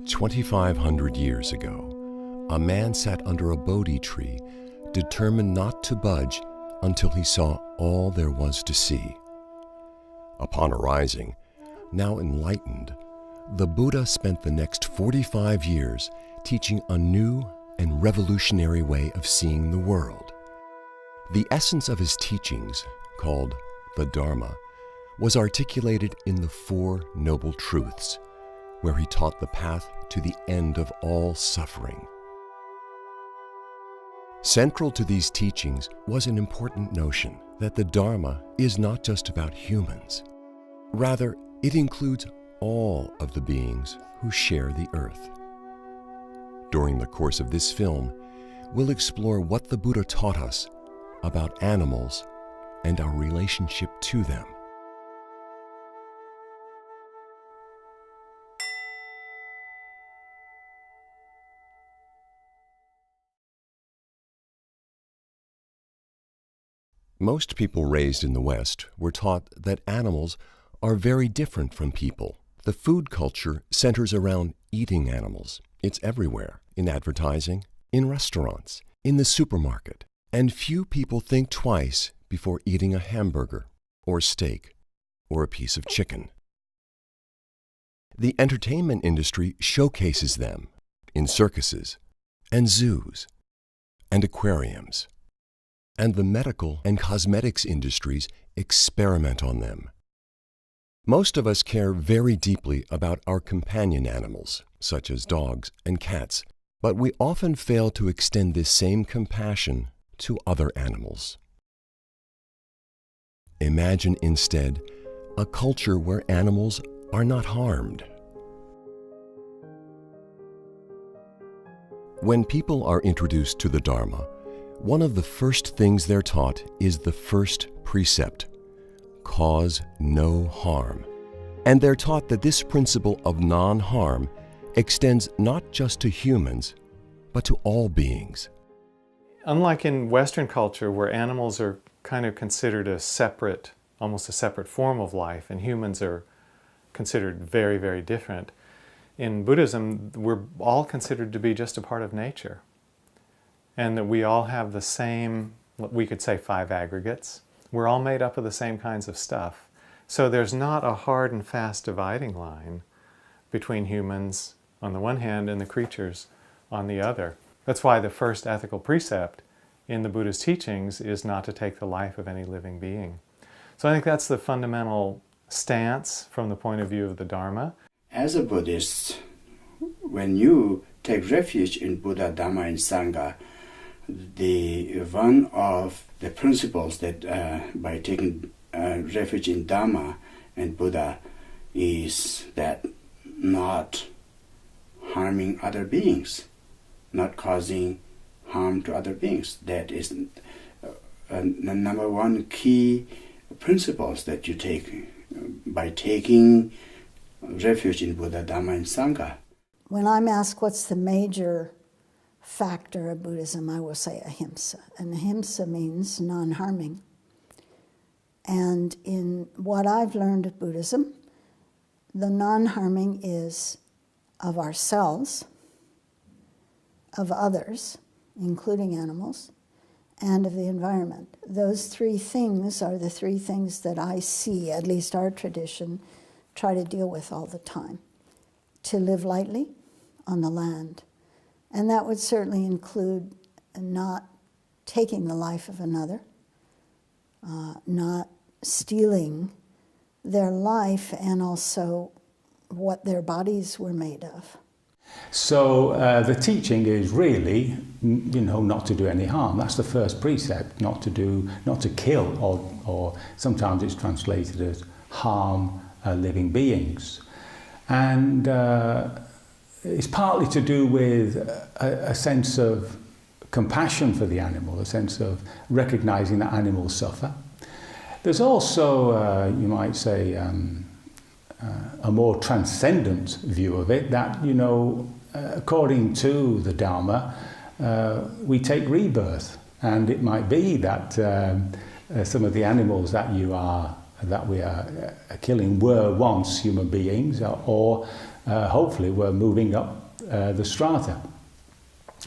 2,500 years ago, a man sat under a Bodhi tree, determined not to budge until he saw all there was to see. Upon arising, now enlightened, the Buddha spent the next 45 years teaching a new and revolutionary way of seeing the world. The essence of his teachings, called the Dharma, was articulated in the Four Noble Truths, where he taught the path to the end of all suffering. Central to these teachings was an important notion that the Dharma is not just about humans. Rather, it includes all of the beings who share the earth. During the course of this film, we'll explore what the Buddha taught us about animals and our relationship to them. Most people raised in the West were taught that animals are very different from people. The food culture centers around eating animals. It's everywhere, in advertising, in restaurants, in the supermarket, and few people think twice before eating a hamburger or steak or a piece of chicken. The entertainment industry showcases them in circuses and zoos and aquariums. And the medical and cosmetics industries experiment on them. Most of us care very deeply about our companion animals, such as dogs and cats, but we often fail to extend this same compassion to other animals. Imagine instead a culture where animals are not harmed. When people are introduced to the Dharma, one of the first things they're taught is the first precept, cause no harm. And they're taught that this principle of non-harm extends not just to humans, but to all beings. Unlike in Western culture, where animals are kind of considered a separate, almost a separate form of life, and humans are considered very, very different, in Buddhism, we're all considered to be just a part of nature. And that we all have the same, we could say 5 aggregates. We're all made up of the same kinds of stuff. So there's not a hard and fast dividing line between humans on the one hand and the creatures on the other. That's why the first ethical precept in the Buddha's teachings is not to take the life of any living being. So I think that's the fundamental stance from the point of view of the Dharma. As a Buddhist, when you take refuge in Buddha, Dhamma, and Sangha, one of the principles that by taking refuge in Dhamma and Buddha is that not harming other beings, not causing harm to other beings. That is the number one key principles that you take by taking refuge in Buddha, Dhamma, and Sangha. When I'm asked what's the major factor of Buddhism, I will say ahimsa. And ahimsa means non-harming. And in what I've learned of Buddhism, the non-harming is of ourselves, of others, including animals, and of the environment. Those 3 things are the 3 things that I see, at least our tradition, try to deal with all the time. To live lightly on the land. And that would certainly include not taking the life of another, not stealing their life, and also what their bodies were made of. So the teaching is really, not to do any harm. That's the first precept, not to kill, or sometimes it's translated as harm living beings. And it's partly to do with a sense of compassion for the animal, a sense of recognizing that animals suffer. There's also, you might say, a more transcendent view of it, that, according to the Dharma, we take rebirth. And it might be that some of the animals that we are killing were once human beings, or hopefully we're moving up the strata.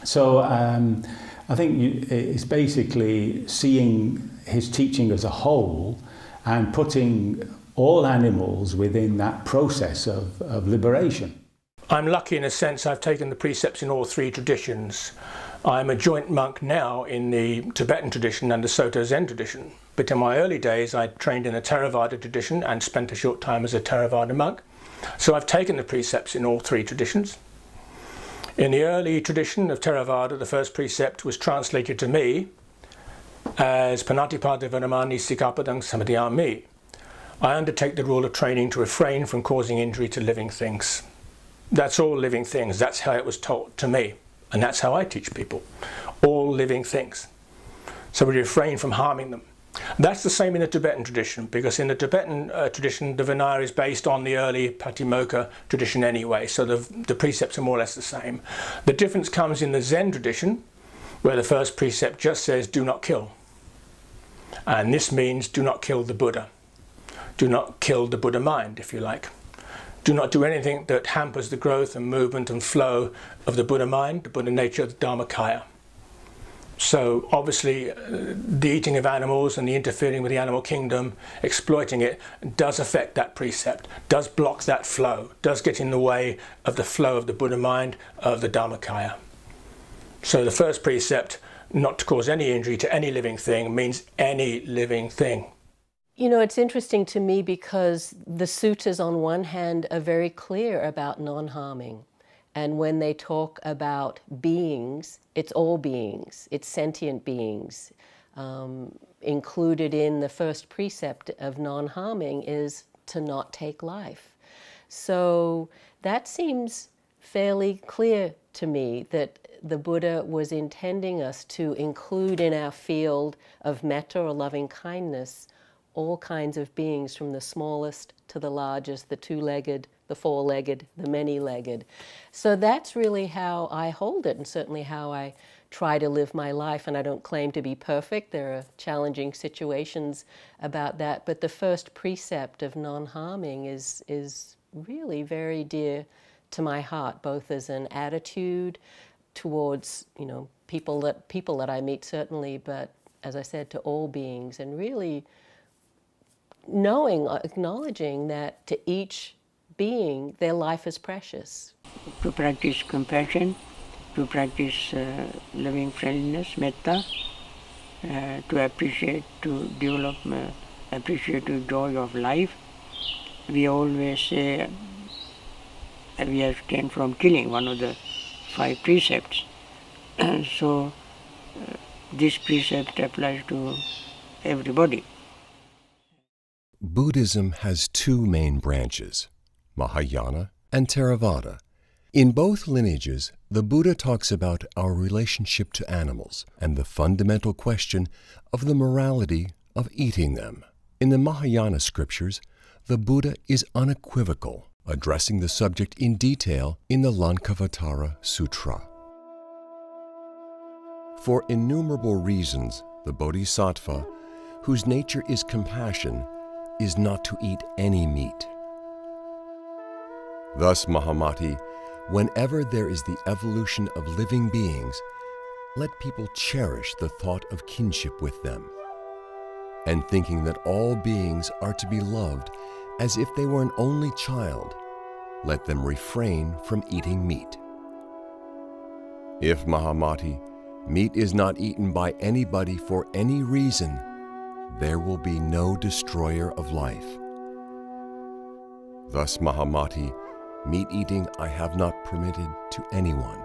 So I think it's basically seeing his teaching as a whole and putting all animals within that process of liberation. I'm lucky in a sense I've taken the precepts in all three traditions. I'm a joint monk now in the Tibetan tradition and the Soto Zen tradition. But in my early days I trained in a Theravada tradition and spent a short time as a Theravada monk. So I've taken the precepts in all three traditions. In the early tradition of Theravada, the first precept was translated to me as Panatipada Varamani Sikapadang Samadhyami. I undertake the rule of training to refrain from causing injury to living things. That's all living things. That's how it was taught to me. And that's how I teach people. All living things. So we refrain from harming them. That's the same in the Tibetan tradition, because in the Tibetan tradition, the Vinaya is based on the early Patimokkha tradition anyway, so the precepts are more or less the same. The difference comes in the Zen tradition, where the first precept just says, do not kill. And this means do not kill the Buddha. Do not kill the Buddha mind, if you like. Do not do anything that hampers the growth and movement and flow of the Buddha mind, the Buddha nature, the Dharmakaya. So obviously the eating of animals and the interfering with the animal kingdom, exploiting it, does affect that precept, does block that flow, does get in the way of the flow of the Buddha mind, of the Dharmakaya. So the first precept, not to cause any injury to any living thing, means any living thing. You know, it's interesting to me because the suttas on one hand are very clear about non-harming. And when they talk about beings, it's all beings, it's sentient beings. Included in the first precept of non-harming is to not take life. So that seems fairly clear to me that the Buddha was intending us to include in our field of metta or loving kindness all kinds of beings, from the smallest to the largest, the two-legged, the four-legged, the many-legged. So that's really how I hold it, and certainly how I try to live my life. And I don't claim to be perfect. There are challenging situations about that. But the first precept of non-harming is really very dear to my heart, both as an attitude towards, you know, people that I meet, certainly, but as I said, to all beings, and really acknowledging that to each being, their life is precious. To practice compassion, to practice loving friendliness, metta, to appreciate, to develop appreciative joy of life. We always say we abstain from killing, one of the 5 precepts. So this precept applies to everybody. Buddhism has 2 main branches, Mahayana and Theravada. In both lineages, the Buddha talks about our relationship to animals and the fundamental question of the morality of eating them. In the Mahayana scriptures, the Buddha is unequivocal, addressing the subject in detail in the Lankavatara Sutra. For innumerable reasons, the Bodhisattva, whose nature is compassion, is not to eat any meat. Thus, Mahamati, whenever there is the evolution of living beings, let people cherish the thought of kinship with them, and thinking that all beings are to be loved as if they were an only child, let them refrain from eating meat. If, Mahamati, meat is not eaten by anybody for any reason, there will be no destroyer of life. Thus, Mahamati, meat eating I have not permitted to anyone.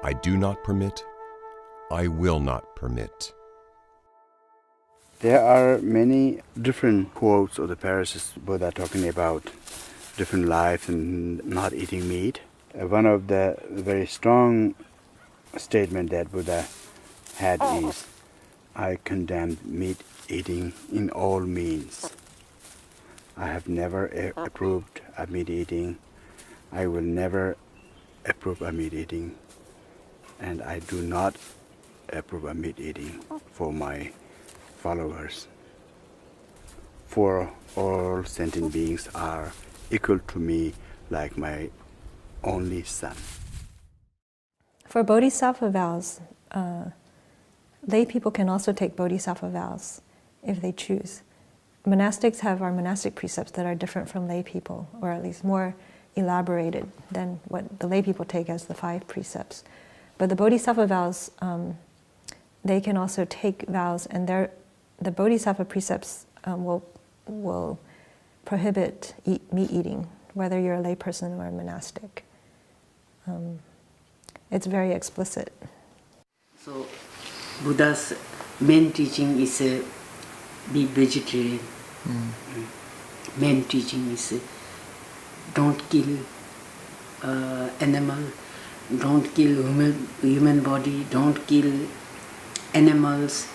I do not permit, I will not permit. There are many different quotes of the Parasist Buddha talking about different lives and not eating meat. One of the very strong statement that Buddha had is, I condemn meat eating in all means. I have never approved of meat eating. I will never approve of meat eating. And I do not approve of meat eating for my followers. For all sentient beings are equal to me, like my only son. For bodhisattva vows, lay people can also take bodhisattva vows if they choose. Monastics have our monastic precepts that are different from lay people, or at least more elaborated than what the lay people take as the 5 precepts. But the bodhisattva vows, they can also take vows, and the bodhisattva precepts will prohibit meat eating, whether you're a lay person or a monastic. It's very explicit. So Buddha's main teaching is be vegetarian. Main teaching is don't kill animal, don't kill human body, don't kill animals,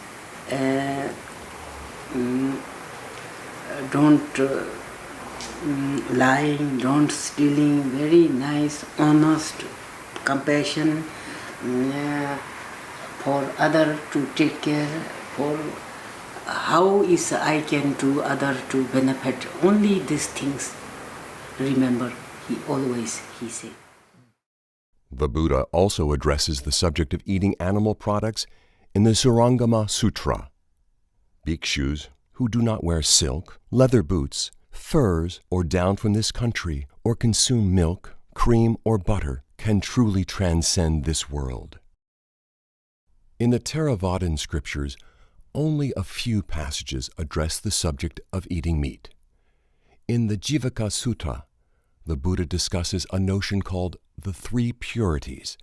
don't lying, don't stealing, very nice, honest, compassion for other to take care, for how is I can do other to benefit. Only these things remember, he said. The Buddha also addresses the subject of eating animal products in the Surangama Sutra. Bhikshus who do not wear silk, leather boots, furs, or down from this country, or consume milk, cream, or butter, can truly transcend this world. In the Theravadan scriptures, only a few passages address the subject of eating meat. In the Jivaka Sutta, the Buddha discusses a notion called the 3 purities,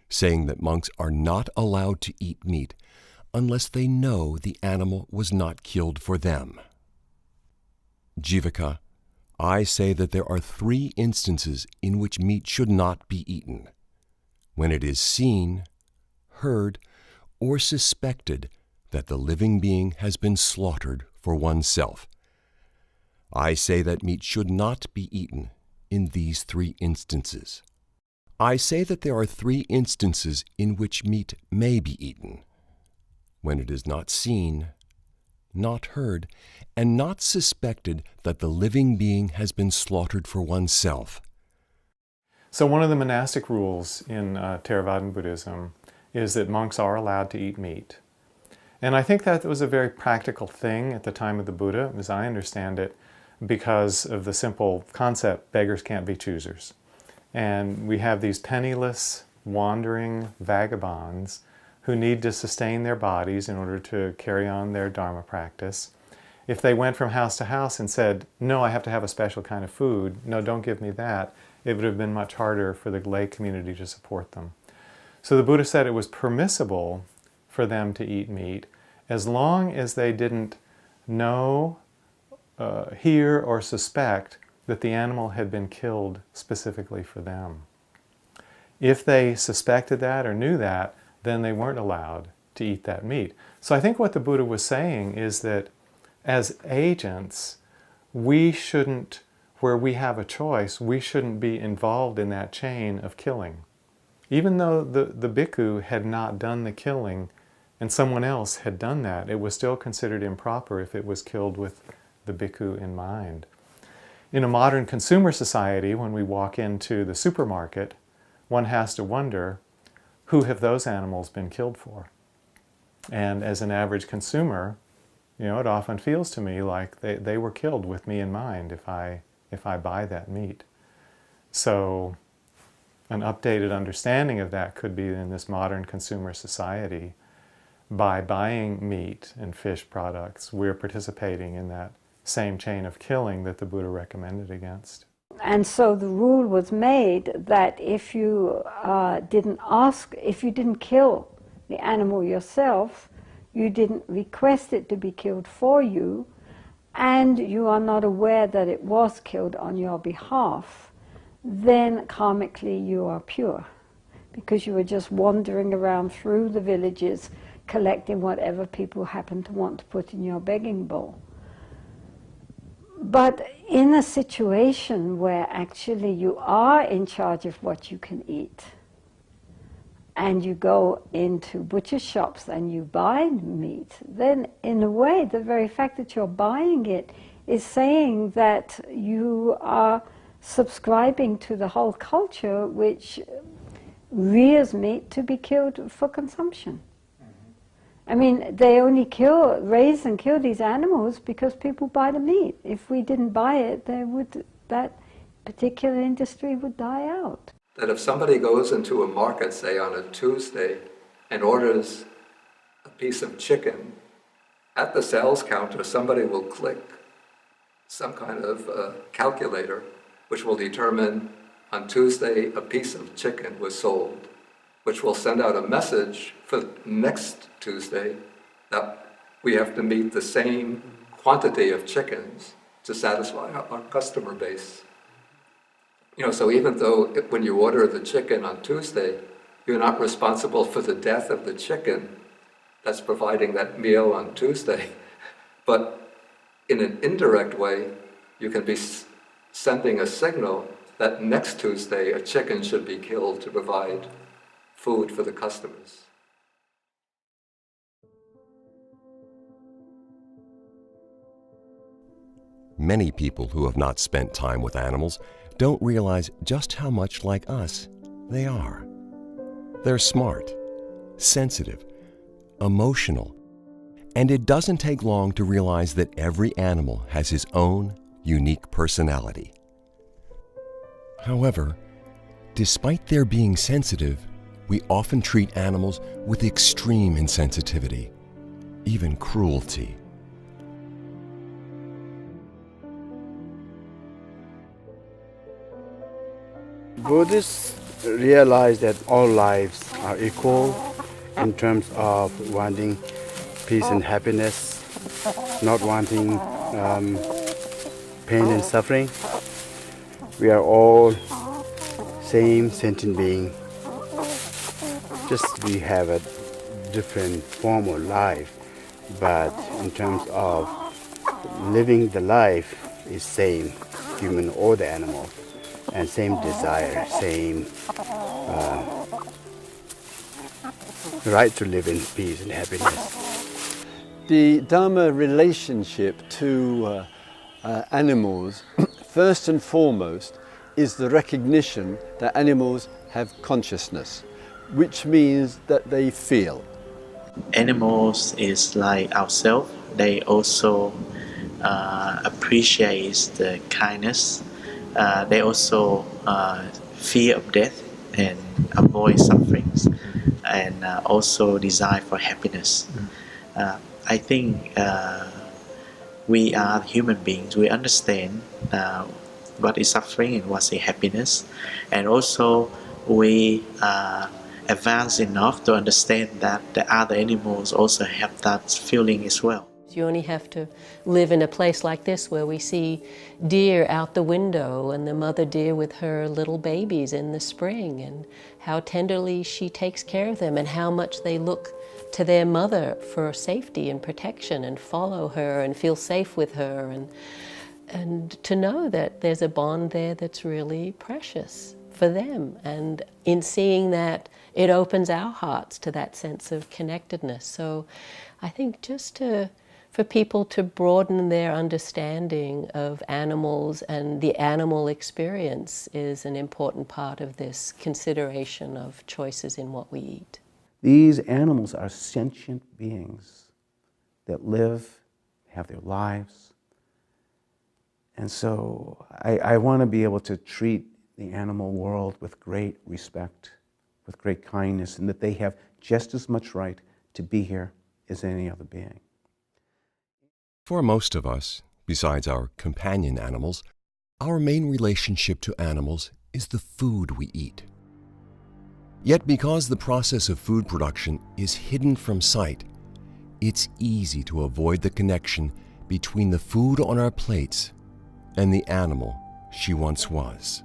saying that monks are not allowed to eat meat unless they know the animal was not killed for them. Jivaka, I say that there are 3 instances in which meat should not be eaten: when it is seen, heard, or suspected that the living being has been slaughtered for oneself. I say that meat should not be eaten in these 3 instances. I say that there are 3 instances in which meat may be eaten: when it is not seen, not heard, and not suspected that the living being has been slaughtered for oneself. So one of the monastic rules in Theravadan Buddhism is that monks are allowed to eat meat. And I think that was a very practical thing at the time of the Buddha, as I understand it, because of the simple concept, beggars can't be choosers. And we have these penniless, wandering vagabonds who need to sustain their bodies in order to carry on their Dharma practice. If they went from house to house and said, no, I have to have a special kind of food, no, don't give me that, it would have been much harder for the lay community to support them. So the Buddha said it was permissible for them to eat meat as long as they didn't know, hear, or suspect that the animal had been killed specifically for them. If they suspected that or knew that, then they weren't allowed to eat that meat. So I think what the Buddha was saying is that as agents, we shouldn't, where we have a choice, we shouldn't be involved in that chain of killing. Even though the bhikkhu had not done the killing and someone else had done that, it was still considered improper if it was killed with the bhikkhu in mind. In a modern consumer society, when we walk into the supermarket, one has to wonder, who have those animals been killed for? And as an average consumer, it often feels to me like they were killed with me in mind if I buy that meat. So an updated understanding of that could be in this modern consumer society. By buying meat and fish products, we're participating in that same chain of killing that the Buddha recommended against. And so the rule was made that if you didn't kill the animal yourself, you didn't request it to be killed for you, and you are not aware that it was killed on your behalf, then karmically you are pure, because you were just wandering around through the villages collecting whatever people happen to want to put in your begging bowl. But in a situation where actually you are in charge of what you can eat, and you go into butcher shops and you buy meat, then in a way the very fact that you're buying it is saying that you are subscribing to the whole culture which rears meat to be killed for consumption. I mean, they only raise and kill these animals because people buy the meat. If we didn't buy it, that particular industry would die out. That if somebody goes into a market, say on a Tuesday, and orders a piece of chicken, at the sales counter somebody will click some kind of calculator which will determine on Tuesday a piece of chicken was sold, which will send out a message for next Tuesday that we have to meet the same quantity of chickens to satisfy our customer base. You know, so even though when you order the chicken on Tuesday, you're not responsible for the death of the chicken that's providing that meal on Tuesday, but in an indirect way, you can be sending a signal that next Tuesday a chicken should be killed to provide food for the customers. Many people who have not spent time with animals don't realize just how much like us they are. They're smart, sensitive, emotional, and it doesn't take long to realize that every animal has his own unique personality. However, despite their being sensitive, we often treat animals with extreme insensitivity, even cruelty. Buddhists realize that all lives are equal in terms of wanting peace and happiness, not wanting pain and suffering. We are all same sentient being, just we have a different form of life, but in terms of living the life is same, human or the animal, and same desire, same right to live in peace and happiness. The Dharma relationship to animals, first and foremost, is the recognition that animals have consciousness, which means that they feel. Animals is like ourselves. They also appreciate the kindness. They also fear of death and avoid sufferings, and also desire for happiness. I think we are human beings. We understand what is suffering and what is happiness, and also we advance enough to understand that the other animals also have that feeling as well. You only have to live in a place like this where we see deer out the window and the mother deer with her little babies in the spring, and how tenderly she takes care of them and how much they look to their mother for safety and protection and follow her and feel safe with her, and to know that there's a bond there that's really precious for them. And in seeing that, it opens our hearts to that sense of connectedness. So I think just for people to broaden their understanding of animals and the animal experience is an important part of this consideration of choices in what we eat. These animals are sentient beings that live, have their lives. And so I want to be able to treat the animal world with great respect, with great kindness, and that they have just as much right to be here as any other being. For most of us, besides our companion animals, our main relationship to animals is the food we eat. Yet because the process of food production is hidden from sight, it's easy to avoid the connection between the food on our plates and the animal she once was.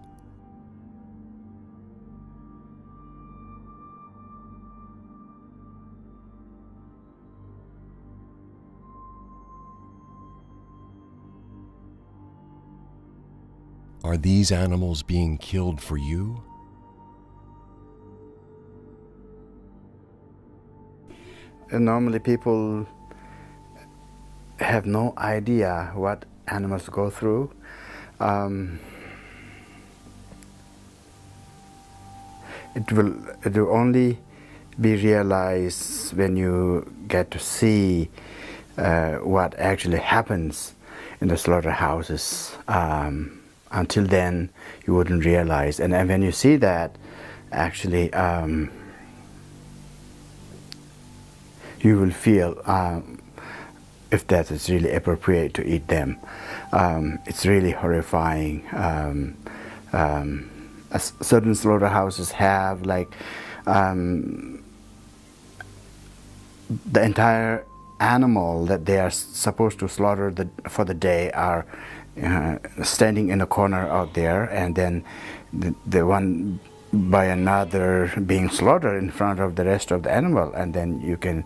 Are these animals being killed for you? And normally people have no idea what animals go through. it will only be realized when you get to see what actually happens in the slaughterhouses. Until then, you wouldn't realize. And when you see that, actually, you will feel if that is really appropriate to eat them. It's really horrifying. Certain slaughterhouses have like the entire animal that they are supposed to slaughter for the day are standing in a corner out there, and then the one by another being slaughtered in front of the rest of the animal. And then you can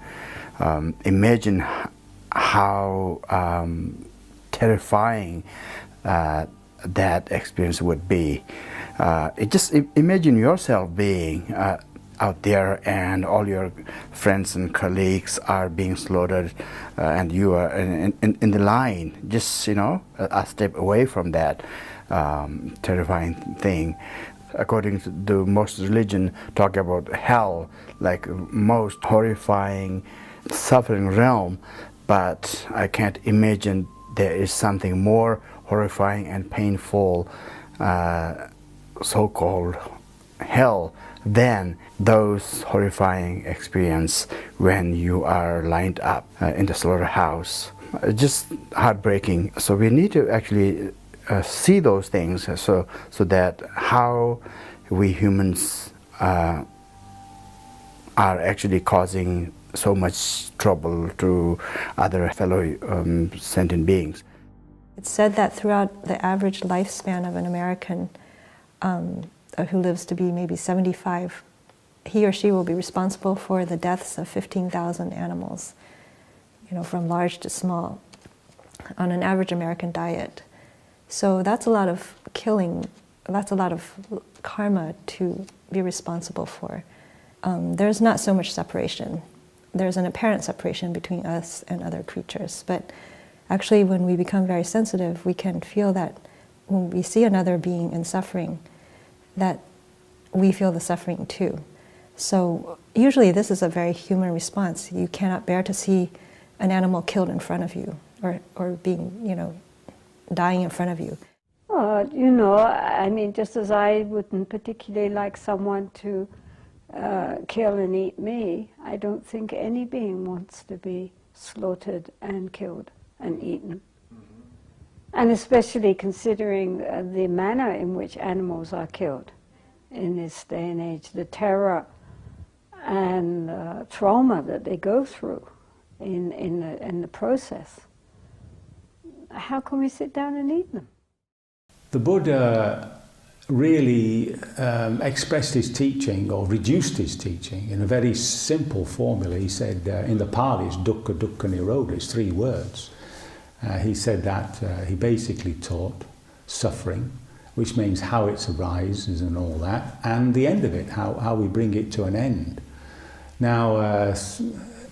imagine how terrifying that experience would be. Just imagine yourself being out there, and all your friends and colleagues are being slaughtered, and you are in the line, just a step away from that terrifying thing. According to most religion, talk about hell, like most horrifying suffering realm, but I can't imagine there is something more horrifying and painful, so-called hell, than those horrifying experience when you are lined up in the slaughterhouse. Just heartbreaking. So we need to actually see those things, so that how we humans are actually causing so much trouble to other fellow sentient beings. It's said that throughout the average lifespan of an American who lives to be maybe 75, he or she will be responsible for the deaths of 15,000 animals, from large to small, on an average American diet. So that's a lot of killing, that's a lot of karma to be responsible for. There's not so much separation. There's an apparent separation between us and other creatures, but actually when we become very sensitive, we can feel that when we see another being in suffering, that we feel the suffering too. So usually this is a very human response. You cannot bear to see an animal killed in front of you, or being, dying in front of you. Just as I wouldn't particularly like someone to kill and eat me, I don't think any being wants to be slaughtered and killed and eaten. And especially considering the manner in which animals are killed in this day and age, the terror and trauma that they go through in the process. How can we sit down and eat them? The Buddha really expressed his teaching, or reduced his teaching, in a very simple formula. He said, in the Pali, it's dukkha, dukkha, nirodha, it's 3 words. He said that he basically taught suffering, which means how it arises and all that, and the end of it, how we bring it to an end. Now,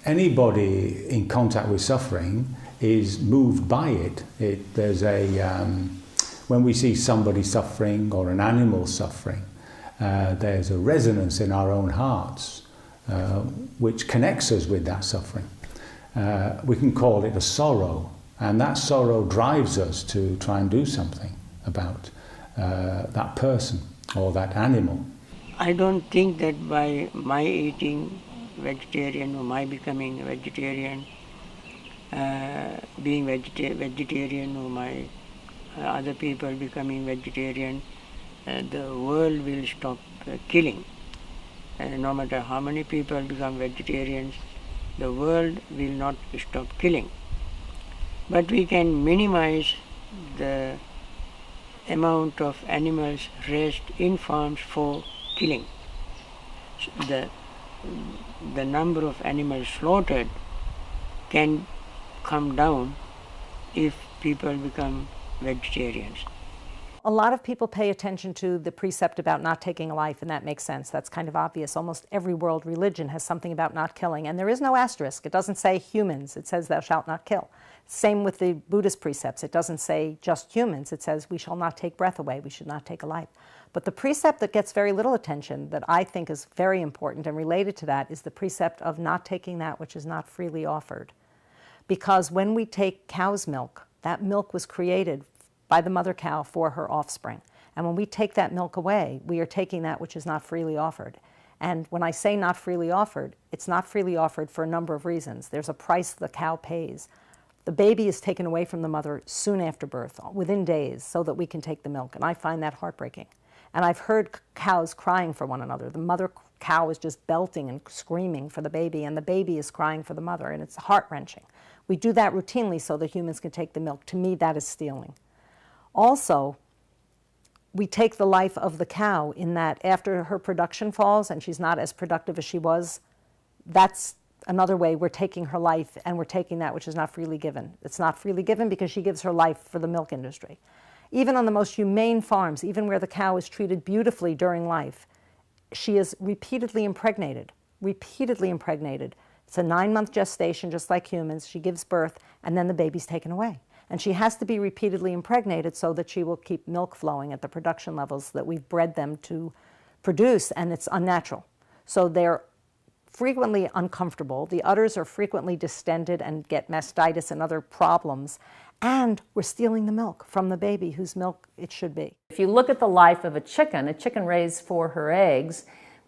anybody in contact with suffering is moved by it. There's when we see somebody suffering or an animal suffering, there's a resonance in our own hearts which connects us with that suffering. We can call it a sorrow, and that sorrow drives us to try and do something about that person or that animal. I don't think that by my eating vegetarian or my becoming vegetarian, being vegetarian or my other people becoming vegetarian, the world will stop killing. No matter how many people become vegetarians, the world will not stop killing. But we can minimize the amount of animals raised in farms for killing. The number of animals slaughtered can come down if people become vegetarians. A lot of people pay attention to the precept about not taking a life, and that makes sense. That's kind of obvious. Almost every world religion has something about not killing, and there is no asterisk. It doesn't say humans. It says thou shalt not kill. Same with the Buddhist precepts. It doesn't say just humans. It says we shall not take breath away. We should not take a life. But the precept that gets very little attention, that I think is very important and related to that, is the precept of not taking that which is not freely offered. Because when we take cow's milk, that milk was created by the mother cow for her offspring. And when we take that milk away, we are taking that which is not freely offered. And when I say not freely offered, it's not freely offered for a number of reasons. There's a price the cow pays. The baby is taken away from the mother soon after birth, within days, so that we can take the milk. And I find that heartbreaking. And I've heard cows crying for one another. The mother cow is just belting and screaming for the baby, and the baby is crying for the mother, and it's heart-wrenching. We do that routinely so that humans can take the milk. To me, that is stealing. Also, we take the life of the cow in that after her production falls and she's not as productive as she was, that's another way we're taking her life, and we're taking that which is not freely given. It's not freely given because she gives her life for the milk industry. Even on the most humane farms, even where the cow is treated beautifully during life, she is repeatedly impregnated, repeatedly impregnated. It's a 9-month gestation, just like humans. She gives birth, and then the baby's taken away. And she has to be repeatedly impregnated so that she will keep milk flowing at the production levels that we've bred them to produce, and it's unnatural. So they're frequently uncomfortable. The udders are frequently distended and get mastitis and other problems. And we're stealing the milk from the baby whose milk it should be. If you look at the life of a chicken raised for her eggs,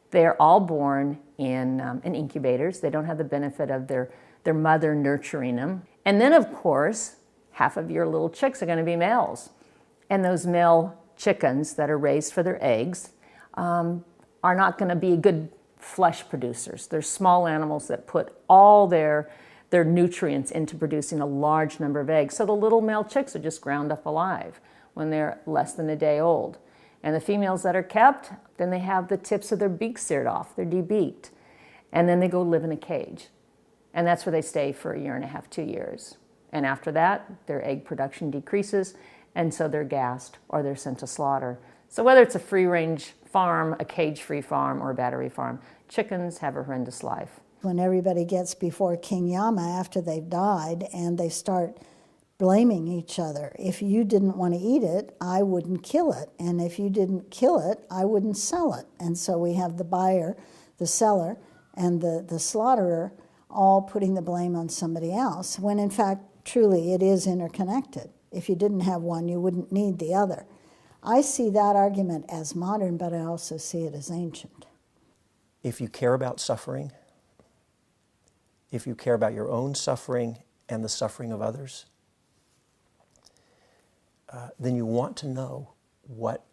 they're all born in incubators. They don't have the benefit of their mother nurturing them. And then, of course, half of your little chicks are going to be males. And those male chickens that are raised for their eggs are not going to be good flesh producers. They're small animals that put all their nutrients into producing a large number of eggs. So the little male chicks are just ground up alive when they're less than a day old. And the females that are kept, then they have the tips of their beaks seared off. They're debeaked. And then they go live in a cage. And that's where they stay for 1.5 years, 2 years. And after that, their egg production decreases, and so they're gassed or they're sent to slaughter. So whether it's a free-range farm, a cage-free farm, or a battery farm, chickens have a horrendous life. When everybody gets before King Yama after they've died and they start blaming each other. If you didn't want to eat it, I wouldn't kill it. And if you didn't kill it, I wouldn't sell it. And so we have the buyer, the seller, and the slaughterer all putting the blame on somebody else, when in fact, truly, it is interconnected. If you didn't have one, you wouldn't need the other. I see that argument as modern, but I also see it as ancient. If you care about suffering, if you care about your own suffering and the suffering of others, then you want to know what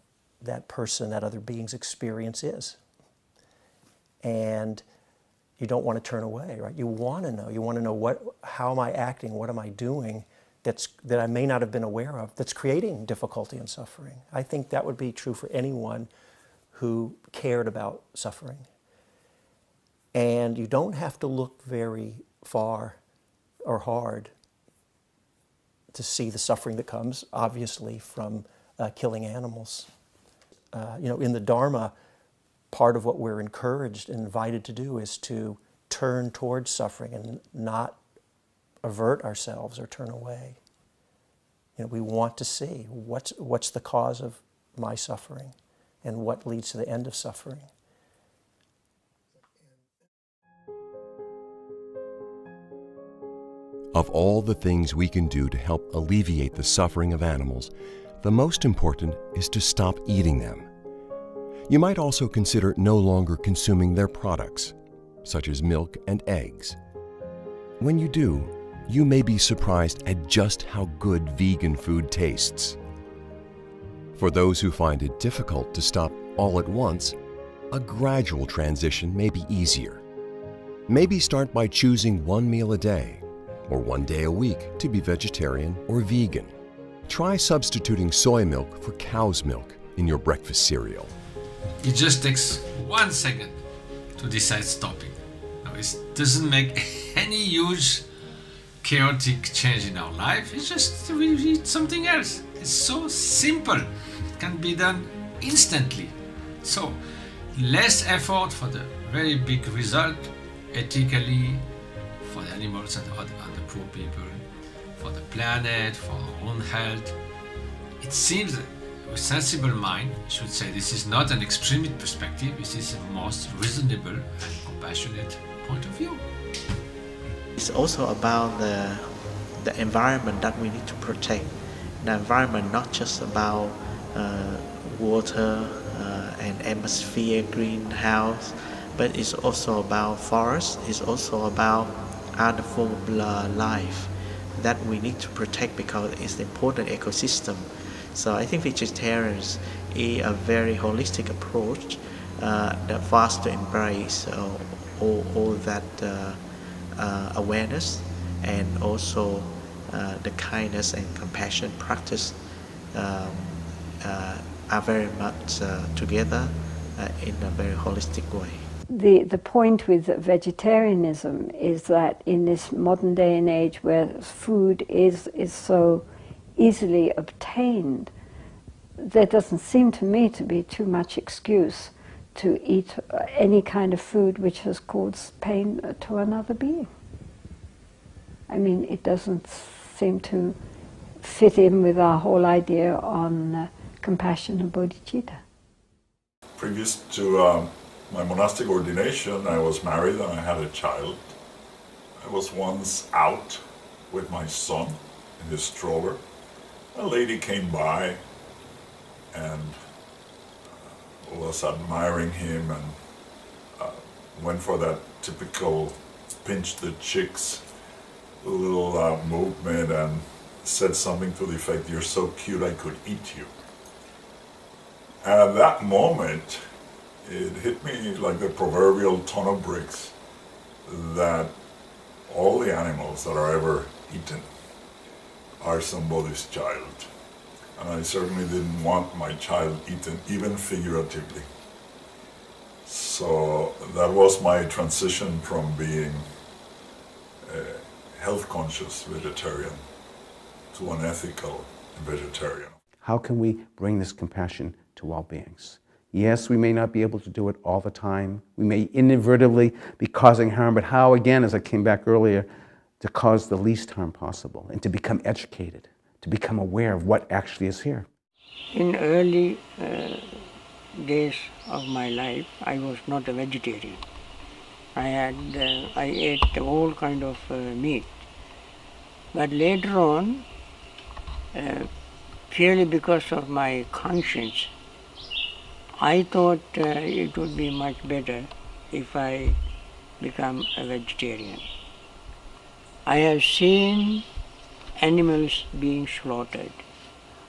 that person, that other being's experience is. And you don't want to turn away, right? You want to know. You want to know how am I acting? What am I doing that I may not have been aware of that's creating difficulty and suffering? I think that would be true for anyone who cared about suffering. And you don't have to look very far or hard to see the suffering that comes, obviously, from killing animals. In the Dharma, part of what we're encouraged and invited to do is to turn towards suffering and not avert ourselves or turn away. We want to see what's the cause of my suffering and what leads to the end of suffering. Of all the things we can do to help alleviate the suffering of animals, the most important is to stop eating them. You might also consider no longer consuming their products, such as milk and eggs. When you do, you may be surprised at just how good vegan food tastes. For those who find it difficult to stop all at once, a gradual transition may be easier. Maybe start by choosing one meal a day or one day a week to be vegetarian or vegan. Try substituting soy milk for cow's milk in your breakfast cereal. It just takes 1 second to decide stopping. Now, it doesn't make any huge chaotic change in our life. It's just we eat something else. It's so simple. can be done instantly. So less effort for the very big result, ethically, for the animals and other poor people, for the planet, for our own health. It seems that a sensible mind should say this is not an extremist perspective, this is the most reasonable and compassionate point of view. It's also about the environment that we need to protect. The environment not just about water and atmosphere, greenhouse, but it's also about forest, it's also about other form of life that we need to protect because it's an important ecosystem. So I think vegetarians is a very holistic approach that for us to embrace all that awareness and also the kindness and compassion practice are very much together in a very holistic way. The point with vegetarianism is that in this modern day and age where food is so easily obtained, there doesn't seem to me to be too much excuse to eat any kind of food which has caused pain to another being. I mean, it doesn't seem to fit in with our whole idea on compassion and bodhicitta. Previous to my monastic ordination, I was married and I had a child. I was once out with my son in his stroller. A lady came by and was admiring him and went for that typical pinch the chicks little movement and said something to the effect, "You're so cute I could eat you." And at that moment, it hit me like the proverbial ton of bricks that all the animals that are ever eaten are somebody's child. And I certainly didn't want my child eaten, even figuratively. So that was my transition from being a health-conscious vegetarian to an ethical vegetarian. How can we bring this compassion to all beings? Yes, we may not be able to do it all the time. We may inadvertently be causing harm, but how, again, as I came back earlier, to cause the least harm possible and to become educated, to become aware of what actually is here. In early days of my life, I was not a vegetarian. I ate all kind of meat. But later on, purely because of my conscience, I thought it would be much better if I become a vegetarian. I have seen animals being slaughtered.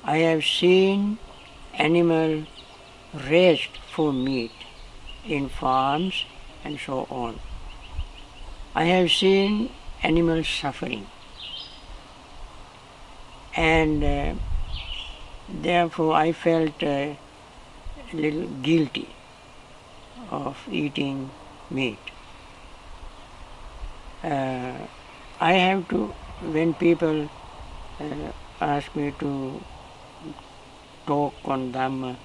I have seen animals raised for meat in farms and so on. I have seen animals suffering. And therefore I felt a little guilty of eating meat. I have to, when people ask me to talk on Dhamma,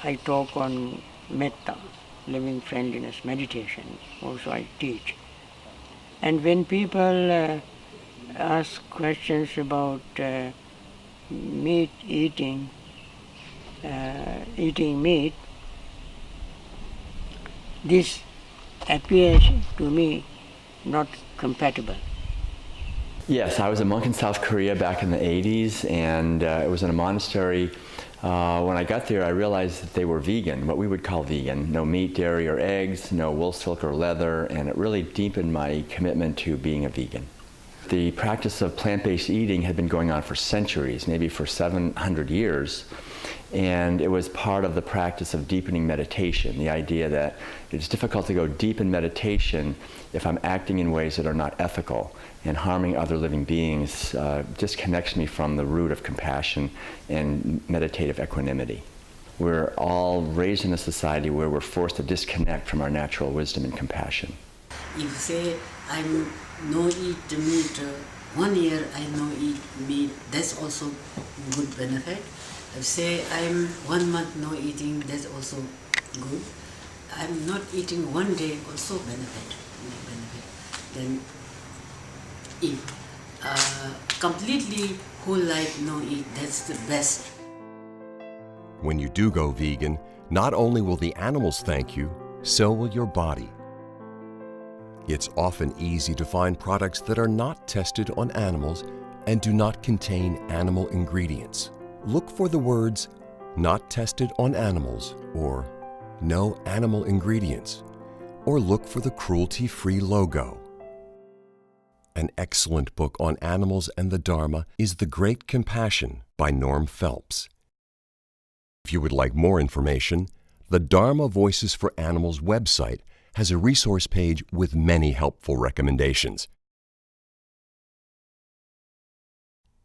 I talk on metta, loving friendliness, meditation, also I teach. And when people ask questions about meat eating meat, this appears to me not compatible. Yes, I was a monk in South Korea back in the 80s, and it was in a monastery. When I got there, I realized that they were vegan, what we would call vegan. No meat, dairy, or eggs, no wool, silk, or leather, and it really deepened my commitment to being a vegan. The practice of plant-based eating had been going on for centuries, maybe for 700 years, and it was part of the practice of deepening meditation, the idea that it's difficult to go deep in meditation if I'm acting in ways that are not ethical, and harming other living beings disconnects me from the root of compassion and meditative equanimity. We're all raised in a society where we're forced to disconnect from our natural wisdom and compassion. If say I'm no eat meat 1 year I no eat meat, that's also good benefit. If say I'm 1 month no eating, that's also good. I'm not eating 1 day, also benefit. Then if completely whole life no eat, that's the best. When you do go vegan, not only will the animals thank you, so will your body. It's often easy to find products that are not tested on animals and do not contain animal ingredients. Look for the words, "not tested on animals," or "no animal ingredients," or look for the cruelty-free logo. An excellent book on animals and the Dharma is The Great Compassion by Norm Phelps. If you would like more information, the Dharma Voices for Animals website has a resource page with many helpful recommendations.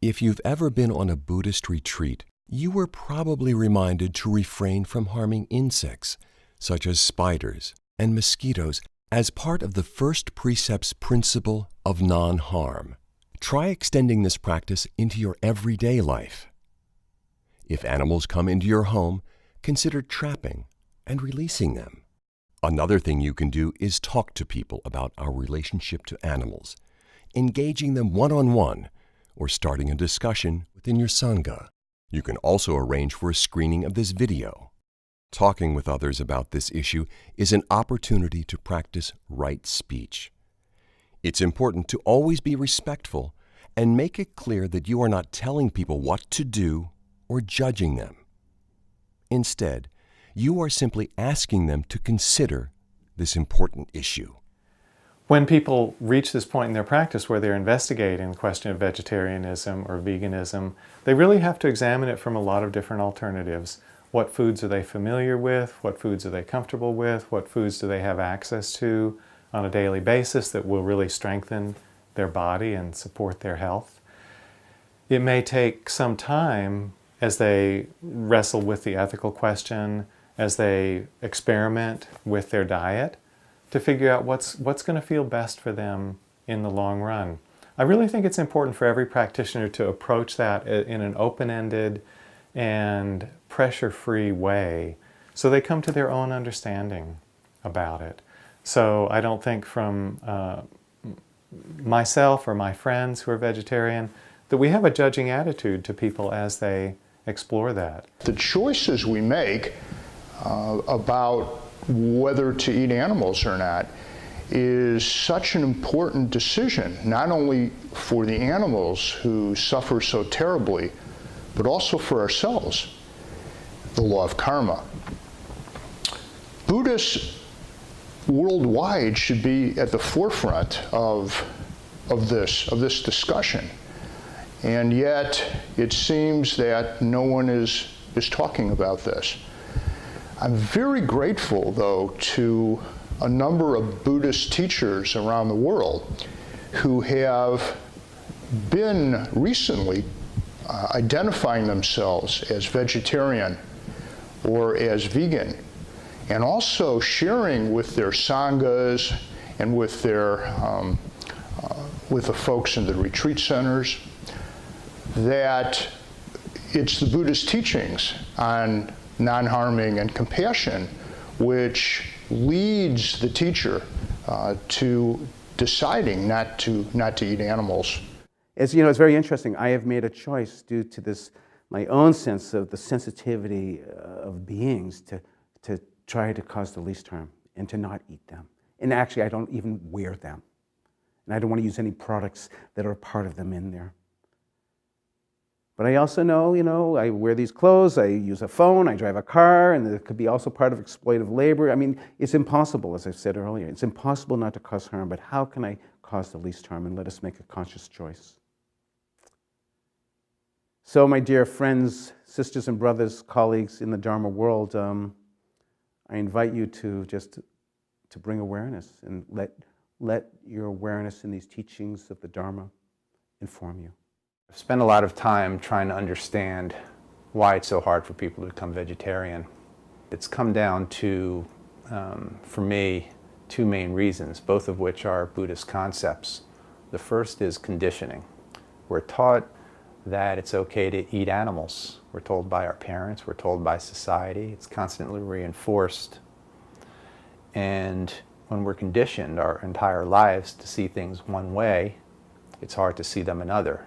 If you've ever been on a Buddhist retreat, you were probably reminded to refrain from harming insects, such as spiders and mosquitoes, as part of the first precept's principle of non-harm. Try extending this practice into your everyday life. If animals come into your home, consider trapping and releasing them. Another thing you can do is talk to people about our relationship to animals, engaging them one-on-one, or starting a discussion within your Sangha. You can also arrange for a screening of this video. Talking with others about this issue is an opportunity to practice right speech. It's important to always be respectful and make it clear that you are not telling people what to do or judging them. Instead, you are simply asking them to consider this important issue. When people reach this point in their practice where they're investigating the question of vegetarianism or veganism, they really have to examine it from a lot of different alternatives. What foods are they familiar with? What foods are they comfortable with? What foods do they have access to on a daily basis that will really strengthen their body and support their health? It may take some time as they wrestle with the ethical question, as they experiment with their diet, to figure out what's going to feel best for them in the long run. I really think it's important for every practitioner to approach that in an open-ended and pressure-free way so they come to their own understanding about it. So I don't think from myself or my friends who are vegetarian that we have a judging attitude to people as they explore that. The choices we make about whether to eat animals or not is such an important decision, not only for the animals who suffer so terribly, but also for ourselves. The law of karma. Buddhists worldwide should be at the forefront of this discussion. And yet, it seems that no one is talking about this. I'm very grateful, though, to a number of Buddhist teachers around the world who have been recently identifying themselves as vegetarian or as vegan, and also sharing with their sanghas and with their with the folks in the retreat centers that it's the Buddhist teachings on non-harming and compassion which leads the teacher to deciding not to eat animals. As you know, it's very interesting. I have made a choice due to this, my own sense of the sensitivity of beings to try to cause the least harm and to not eat them. And actually, I don't even wear them. And I don't want to use any products that are part of them in there. But I also know, I wear these clothes, I use a phone, I drive a car, and it could be also part of exploitative labor. I mean, it's impossible, as I said earlier. It's impossible not to cause harm, but how can I cause the least harm? And let us make a conscious choice. So, my dear friends, sisters and brothers, colleagues in the Dharma world, I invite you to bring awareness and let your awareness in these teachings of the Dharma inform you. I've spent a lot of time trying to understand why it's so hard for people to become vegetarian. It's come down to, for me, two main reasons, both of which are Buddhist concepts. The first is conditioning. We're taught that it's okay to eat animals. We're told by our parents, we're told by society. It's constantly reinforced. And when we're conditioned our entire lives to see things one way, it's hard to see them another.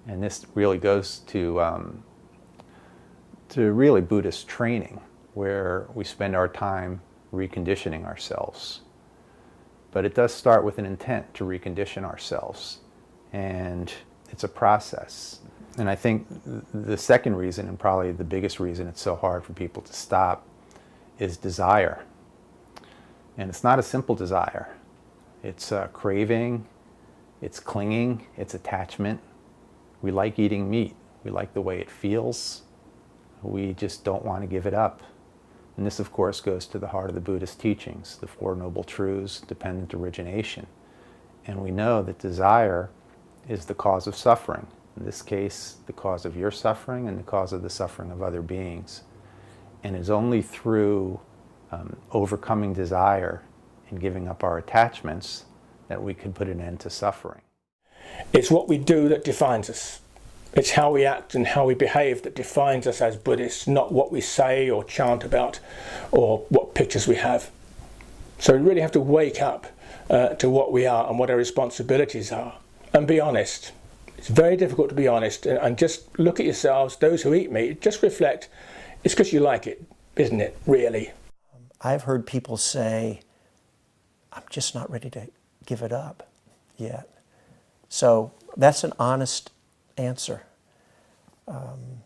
And this really goes to really Buddhist training, where we spend our time reconditioning ourselves. But it does start with an intent to recondition ourselves. And it's a process. And I think the second reason, and probably the biggest reason it's so hard for people to stop, is desire. And it's not a simple desire. It's craving, it's clinging, it's attachment. We like eating meat. We like the way it feels. We just don't want to give it up. And this, of course, goes to the heart of the Buddhist teachings, the Four Noble Truths, dependent origination. And we know that desire is the cause of suffering. In this case, the cause of your suffering and the cause of the suffering of other beings. And it's only through overcoming desire and giving up our attachments that we can put an end to suffering. It's what we do that defines us. It's how we act and how we behave that defines us as Buddhists, not what we say or chant about or what pictures we have. So we really have to wake up to what we are and what our responsibilities are and be honest. It's very difficult to be honest and just look at yourselves, those who eat meat, just reflect. It's because you like it, isn't it, really? I've heard people say, I'm just not ready to give it up yet. So that's an honest answer. One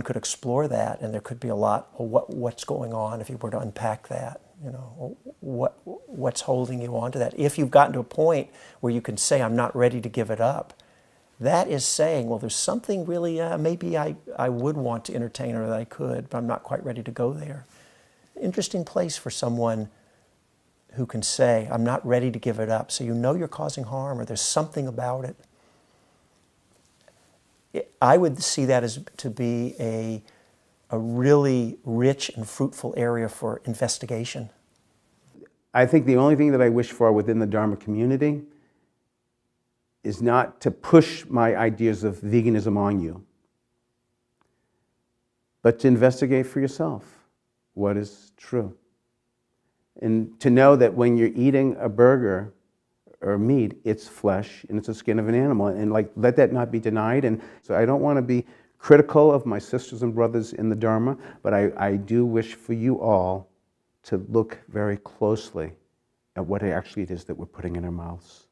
could explore that, and there could be a lot of what's going on if you were to unpack that. You know, what's holding you on to that? If you've gotten to a point where you can say, I'm not ready to give it up, that is saying, well, there's something really, maybe I would want to entertain or that I could, but I'm not quite ready to go there. Interesting place for someone who can say, I'm not ready to give it up. So you know you're causing harm or there's something about it. I would see that as to be a really rich and fruitful area for investigation. I think the only thing that I wish for within the Dharma community is not to push my ideas of veganism on you, but to investigate for yourself what is true. And to know that when you're eating a burger or meat, it's flesh and it's the skin of an animal, and let that not be denied. And so I don't want to be critical of my sisters and brothers in the Dharma, but I do wish for you all to look very closely at what actually it is that we're putting in our mouths.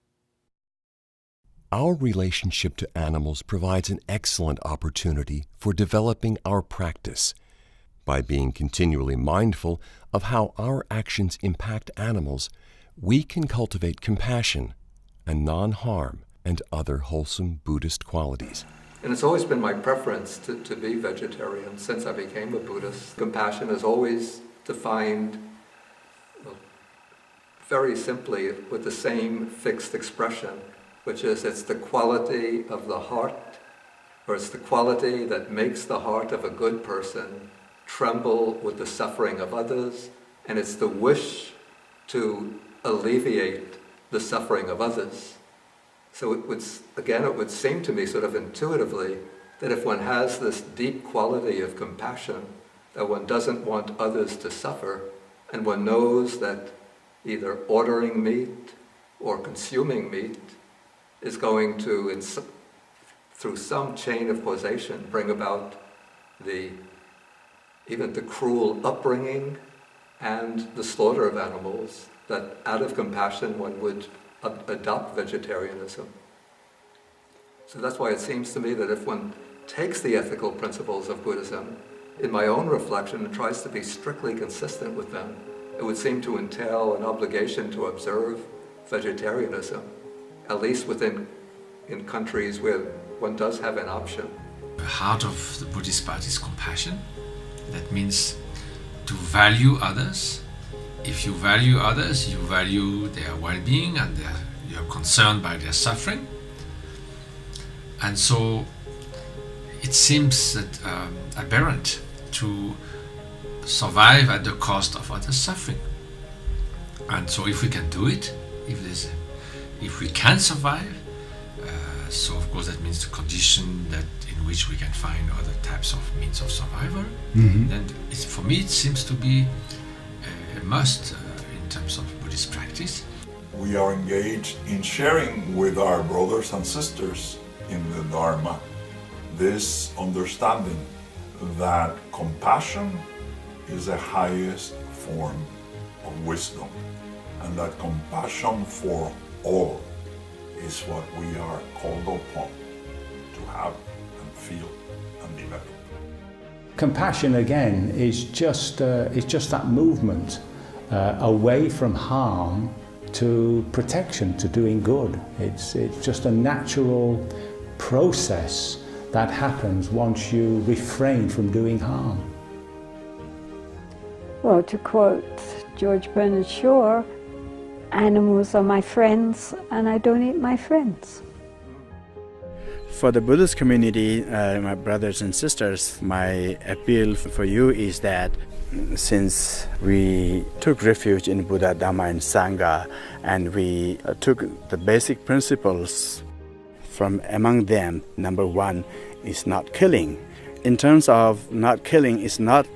Our relationship to animals provides an excellent opportunity for developing our practice by being continually mindful of how our actions impact animals. We can cultivate compassion and non-harm and other wholesome Buddhist qualities. And it's always been my preference to be vegetarian since I became a Buddhist. Compassion is always defined very simply with the same fixed expression, which is it's the quality of the heart, or it's the quality that makes the heart of a good person tremble with the suffering of others, and it's the wish to alleviate the suffering of others. So it would seem to me sort of intuitively that if one has this deep quality of compassion, that one doesn't want others to suffer, and one knows that either ordering meat or consuming meat is going to, through some chain of causation, bring about even the cruel upbringing and the slaughter of animals, that out of compassion one would adopt vegetarianism. So that's why it seems to me that if one takes the ethical principles of Buddhism, in my own reflection, and tries to be strictly consistent with them, it would seem to entail an obligation to observe vegetarianism, at least in countries where one does have an option. The heart of the Buddhist path is compassion. That means to value others. If you value others, you value their well-being and you're concerned by their suffering. And so it seems that aberrant to survive at the cost of others' suffering. And so if we can do it, if we can survive So of course that means the condition that in which we can find other types of means of survival. Then for me it seems to be a must in terms of Buddhist practice. We are engaged in sharing with our brothers and sisters in the Dharma this understanding that compassion is the highest form of wisdom, and that compassion for all is what we are called upon to have and feel and develop. Compassion again is just that movement away from harm to protection, to doing good. It's just a natural process that happens once you refrain from doing harm. Well, to quote George Bernard Shaw, animals are my friends and I don't eat my friends. For the Buddhist community, my brothers and sisters, my appeal for you is that since we took refuge in Buddha, Dhamma and Sangha, and we took the basic principles from among them, number one is not killing. In terms of not killing, it's not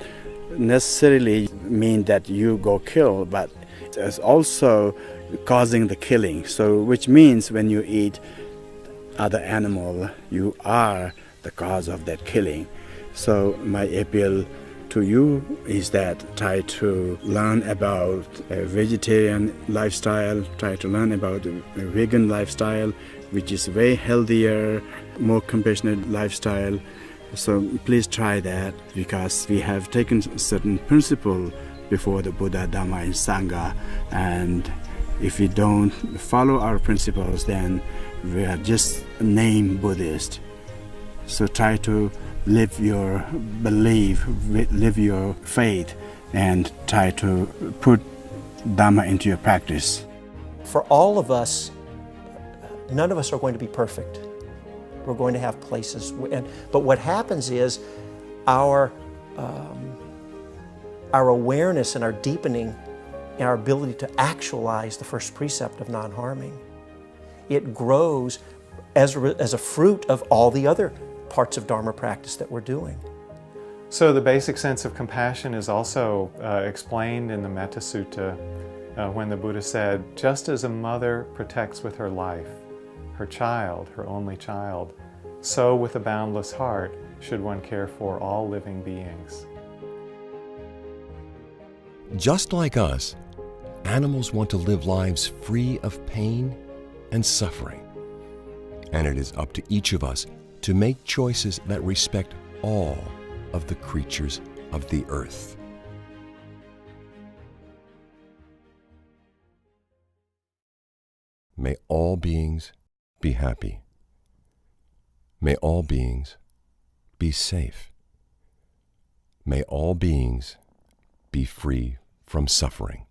necessarily mean that you go kill, but it's also causing the killing. So which means when you eat other animal, you are the cause of that killing. So my appeal to you is that try to learn about a vegetarian lifestyle, try to learn about a vegan lifestyle, which is way healthier, more compassionate lifestyle. So please try that, because we have taken certain principle before the Buddha, Dhamma and Sangha, and if we don't follow our principles, then we are just named Buddhist. So try to live your belief, live your faith, and try to put Dhamma into your practice. For all of us, none of us are going to be perfect. We're going to have places, but what happens is our awareness and our deepening and our ability to actualize the first precept of non-harming, it grows as a fruit of all the other parts of Dharma practice that we're doing. So the basic sense of compassion is also explained in the Metta Sutta when the Buddha said, just as a mother protects with her life her child, her only child, so with a boundless heart should one care for all living beings. Just like us, animals want to live lives free of pain and suffering. And it is up to each of us to make choices that respect all of the creatures of the earth. May all beings be happy. May all beings be safe. May all beings be free from suffering.